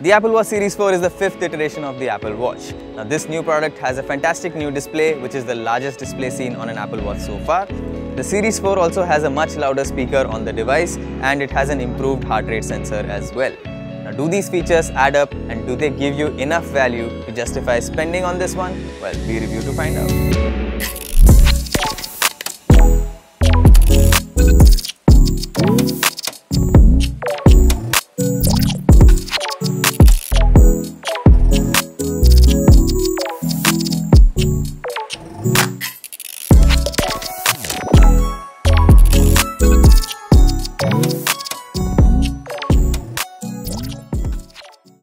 The Apple Watch Series 4 is the 5th iteration of the Apple Watch. Now this new product has a fantastic new display, which is the largest display seen on an Apple Watch so far. The Series 4 also has a much louder speaker on the device, and it has an improved heart rate sensor as well. Now do these features add up, and do they give you enough value to justify spending on this one? Well, we review to find out.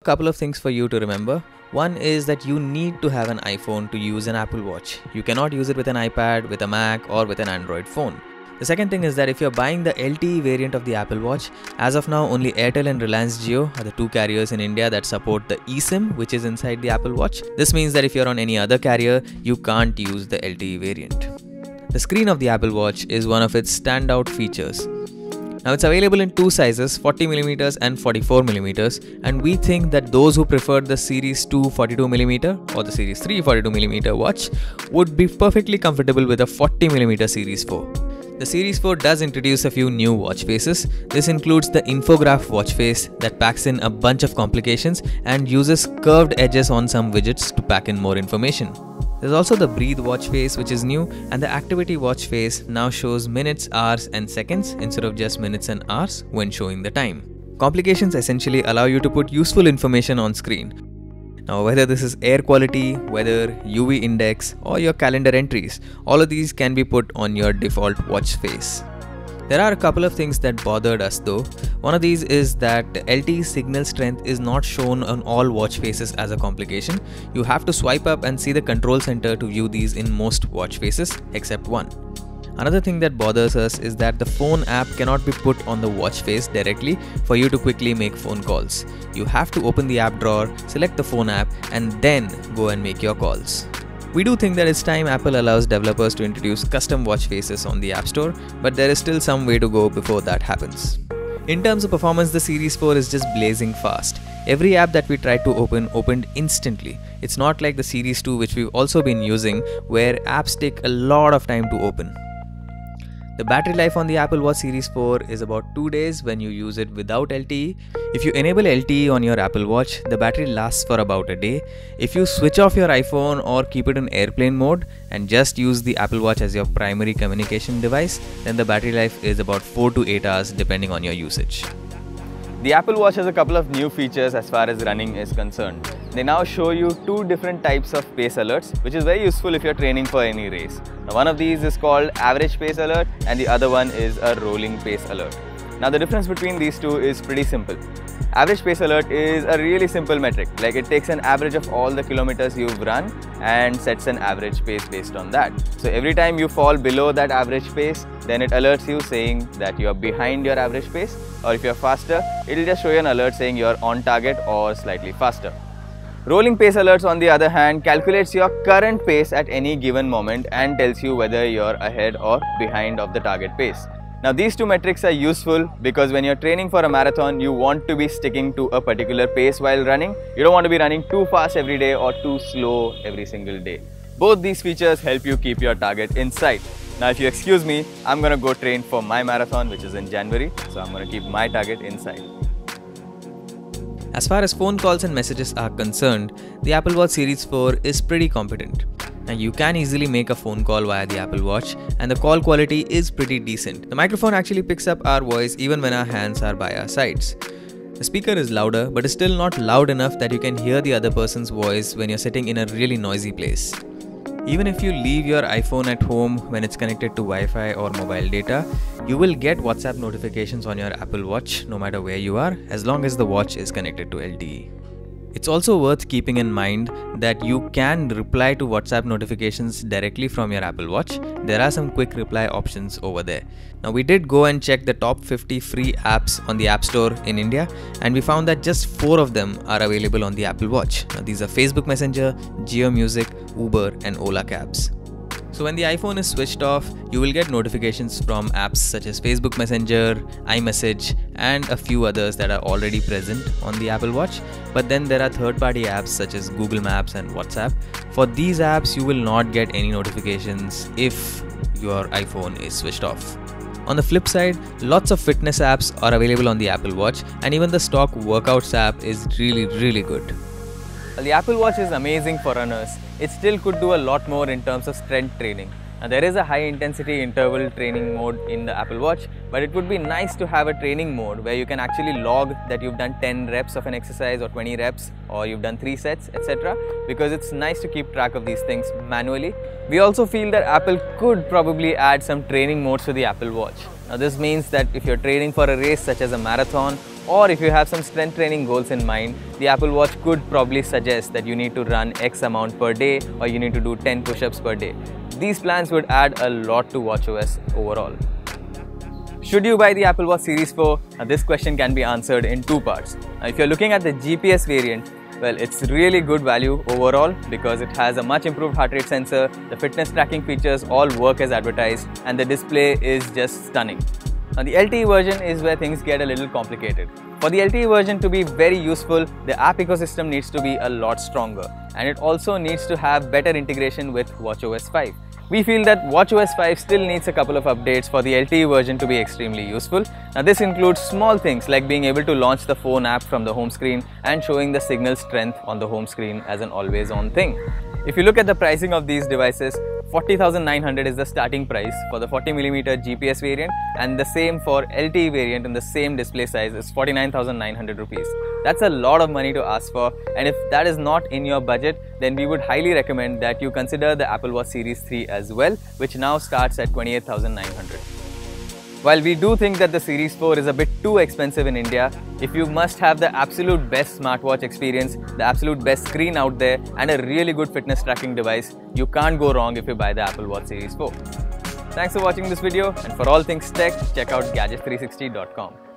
Couple of things for you to remember. One is that you need to have an iPhone to use an Apple Watch. You cannot use it with an iPad, with a Mac, or with an Android phone. The second thing is that if you're buying the LTE variant of the Apple Watch, as of now only Airtel and Reliance Jio are the two carriers in India that support the eSIM, which is inside the Apple Watch. This means that if you're on any other carrier, you can't use the LTE variant. The screen of the Apple Watch is one of its standout features. Now it's available in two sizes, 40mm and 44mm, and we think that those who preferred the Series 2 42mm or the Series 3 42mm watch would be perfectly comfortable with a 40mm Series 4. The Series 4 does introduce a few new watch faces. This includes the infograph watch face that packs in a bunch of complications and uses curved edges on some widgets to pack in more information. There's also the breathe watch face, which is new, and the activity watch face now shows minutes, hours and seconds instead of just minutes and hours when showing the time. Complications essentially allow you to put useful information on screen. Now whether this is air quality, weather, UV index or your calendar entries, all of these can be put on your default watch face. There are a couple of things that bothered us though. One of these is that LTE signal strength is not shown on all watch faces as a complication. You have to swipe up and see the control center to view these in most watch faces except one. Another thing that bothers us is that the phone app cannot be put on the watch face directly for you to quickly make phone calls. You have to open the app drawer, select the phone app and then go and make your calls. We do think that it's time Apple allows developers to introduce custom watch faces on the App Store, but there is still some way to go before that happens. In terms of performance, the Series 4 is just blazing fast. Every app that we tried to opened instantly. It's not like the Series 2, which we've also been using, where apps take a lot of time to open. The battery life on the Apple Watch Series 4 is about 2 days when you use it without LTE. If you enable LTE on your Apple Watch, the battery lasts for about a day. If you switch off your iPhone or keep it in airplane mode and just use the Apple Watch as your primary communication device, then the battery life is about 4 to 8 hours depending on your usage. The Apple Watch has a couple of new features as far as running is concerned. They now show you two different types of pace alerts, which is very useful if you're training for any race. Now, one of these is called average pace alert and the other one is a rolling pace alert. Now the difference between these two is pretty simple. Average pace alert is a really simple metric, like it takes an average of all the kilometers you've run and sets an average pace based on that. So every time you fall below that average pace, then it alerts you saying that you are behind your average pace, or if you're faster, it'll just show you an alert saying you're on target or slightly faster. Rolling pace alerts on the other hand calculates your current pace at any given moment and tells you whether you're ahead or behind of the target pace. Now these two metrics are useful because when you're training for a marathon, you want to be sticking to a particular pace while running. You don't want to be running too fast every day or too slow every single day. Both these features help you keep your target in sight. Now if you excuse me, I'm going to go train for my marathon, which is in January, so I'm going to keep my target in sight. As far as phone calls and messages are concerned, the Apple Watch Series 4 is pretty competent. Now you can easily make a phone call via the Apple Watch and the call quality is pretty decent. The microphone actually picks up our voice even when our hands are by our sides. The speaker is louder, but is still not loud enough that you can hear the other person's voice when you're sitting in a really noisy place. Even if you leave your iPhone at home when it's connected to Wi-Fi or mobile data, you will get WhatsApp notifications on your Apple Watch no matter where you are, as long as the watch is connected to LTE. It's also worth keeping in mind that you can reply to WhatsApp notifications directly from your Apple Watch. There are some quick reply options over there. Now we did go and check the top 50 free apps on the App Store in India, and we found that just 4 of them are available on the Apple Watch. Now these are Facebook Messenger, Jio Music, Uber and Ola Cabs. So when the iPhone is switched off, you will get notifications from apps such as Facebook Messenger, iMessage, and a few others that are already present on the Apple Watch. But then there are third-party apps such as Google Maps and WhatsApp. For these apps, you will not get any notifications if your iPhone is switched off. On the flip side, lots of fitness apps are available on the Apple Watch, and even the stock workouts app is really good. Well, the Apple Watch is amazing for runners. It still could do a lot more in terms of strength training. Now, there is a high intensity interval training mode in the Apple Watch, but it would be nice to have a training mode where you can actually log that you've done 10 reps of an exercise or 20 reps or you've done 3 sets, etc. because it's nice to keep track of these things manually. We also feel that Apple could probably add some training modes to the Apple Watch. Now, this means that if you're training for a race such as a marathon, or if you have some strength training goals in mind, the Apple Watch could probably suggest that you need to run X amount per day or you need to do 10 push-ups per day. These plans would add a lot to watchOS overall. Should you buy the Apple Watch Series 4? Now, this question can be answered in 2 parts. Now, if you're looking at the GPS variant, well, it's really good value overall because it has a much improved heart rate sensor, the fitness tracking features all work as advertised, and the display is just stunning. Now, the LTE version is where things get a little complicated. For the LTE version to be very useful, the app ecosystem needs to be a lot stronger, and it also needs to have better integration with watchOS 5. We feel that watchOS 5 still needs a couple of updates for the LTE version to be extremely useful. Now, this includes small things like being able to launch the phone app from the home screen and showing the signal strength on the home screen as an always-on thing. If you look at the pricing of these devices, 40,900 is the starting price for the 40mm GPS variant, and the same for LTE variant in the same display size is 49,900 rupees. That's a lot of money to ask for, and if that is not in your budget, then we would highly recommend that you consider the Apple Watch Series 3 as well, which now starts at 28,900. While we do think that the Series 4 is a bit too expensive in India, if you must have the absolute best smartwatch experience, the absolute best screen out there, and a really good fitness tracking device, you can't go wrong if you buy the Apple Watch Series 4. Thanks for watching this video, and for all things tech, check out gadget360.com.